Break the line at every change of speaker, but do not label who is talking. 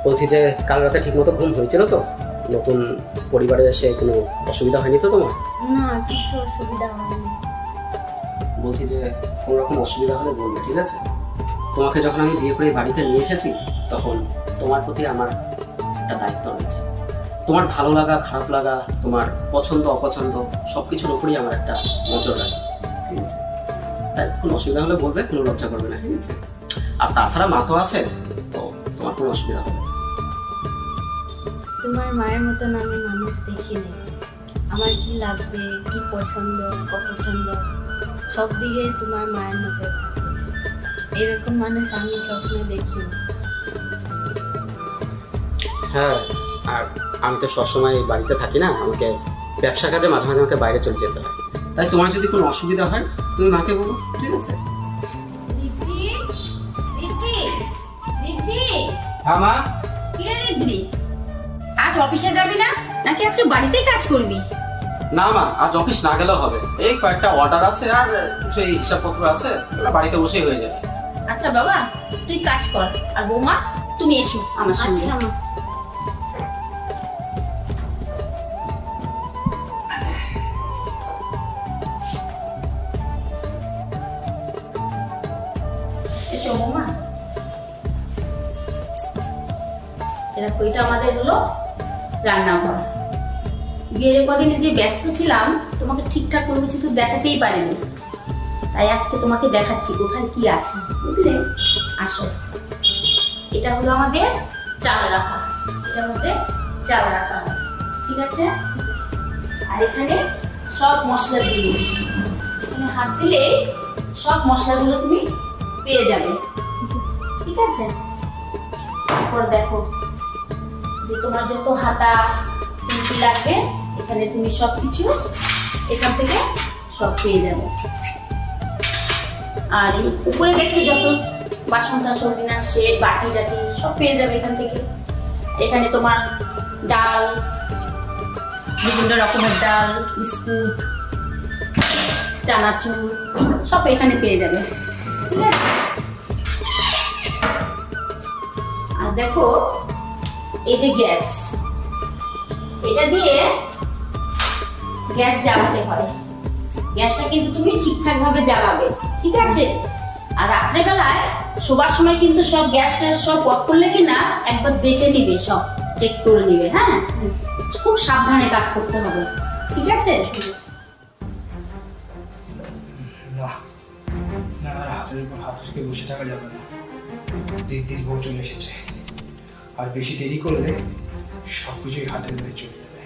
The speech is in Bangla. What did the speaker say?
বলছি যে কাল রাতে ঠিক মতো ঘুম হয়েছিল তো? নতুন পরিবারে এসে কোনো অসুবিধা হয়নি তো তোমার?
না, কিছু অসুবিধা হয়নি।
বলছি যে কোনো রকম অসুবিধা হলে বলবে, ঠিক আছে? তোমাকে যখন আমি বিয়ে করে বাড়িতে নিয়ে এসেছি তখন তোমার প্রতি আমার একটা দায়িত্ব রয়েছে। তোমার ভালো লাগা খারাপ লাগা, তোমার পছন্দ অপছন্দ সব কিছুর উপরেই আমার একটা নজর রাখে, ঠিক আছে? তাই কোনো অসুবিধা হলে বলবে, কোনো লজ্জা করবে না, ঠিক আছে? আর তাছাড়া মা তো আছে, তো তোমার কোনো অসুবিধা হবে না।
তোমার মায়ের মতন আমি মানুষ দেখিনি। আমার কি লাগবে, কি পছন্দ অপছন্দ সব দিকে তোমার মায়ের নজর থাকে। এরকম মানুষ আমি কখনো দেখিনি।
হ্যাঁ, আর আমি তো সবসময় বাড়িতে থাকি না, আমাকে ব্যবসার কাজে মাঝে মাঝে আমাকে বাইরে চলে যেতে হয়। তাই তোমার যদি কোনো অসুবিধা হয় তুমি মাকে বলো, ঠিক আছে?
দিদি, দিদি, দিদি,
হ্যাঁ মা।
কি রে দিদি? আজ অফিসে যাবি না নাকি আজকে বাড়িতেই কাজ করবি?
না মা, আজ অফিস না গেলেও হবে। এই কয়েকটা অর্ডার আছে আর কিছু এই হিসাবপত্র আছে, ওগুলো বাড়িতে বসেই হয়ে যাবে।
আচ্ছা বাবা, তুই কাজ কর, আর বৌমা তুমি এসো আমার সঙ্গে।
আচ্ছা মা।
এসো বৌমা। দেখো, এটা আমাদের হলো রান্নাঘর। বিয়ের কদিনে যে ব্যস্ত ছিলাম, তোমাকে ঠিকঠাক কোনো কিছু তো দেখাতেই পারিনি, তাই আজকে তোমাকে দেখাচ্ছি কোথায় কি আছে, বুঝলে? আসো, এটা হলো আমাদের চাল রাখা, এটার মধ্যে চাল রাখা হয়, ঠিক আছে? আর এখানে সব মশলার জিনিস, এখানে হাত দিলে সব মশলাগুলো তুমি পেয়ে যাবে, ঠিক আছে? তারপর দেখো যে তোমার যত হাতা খুন্তি লাগবে, এখানে তুমি সবকিছু এখান থেকে সব পেয়ে যাবে। আর এই উপরে দেখছো যত বাসন টাসন ডিনার সেট বাটি টাটি সব পেয়ে যাবে এখান থেকে। এখানে তোমার ডাল, বিভিন্ন রকমের ডাল, বিস্কুট, চানাচুর সব এখানে পেয়ে যাবে, ঠিক আছে? আর দেখো, এই যে গ্যাস, এটা দিয়ে গ্যাস জ্বালাতে হয়। গ্যাসটা কিন্তু তুমি ঠিকঠাক ভাবে জ্বালাবে, ঠিক আছে? আর রাত্রেবেলায় শোবার সময় কিন্তু সব গ্যাসটা সব অফ করলে কিনা একবার দেখে নিবে, সব চেক করে নিবে, হ্যাঁ? খুব সাবধানে কাজ করতে হবে, ঠিক আছে?
না না, আর হাতের উপর হাত রেখে বসে থাকা যাবে না। দিদির বউ চলে এসেছে, আর বেশি দেরি করলে সবকিছুই হাতের মধ্যে চলে যাবে।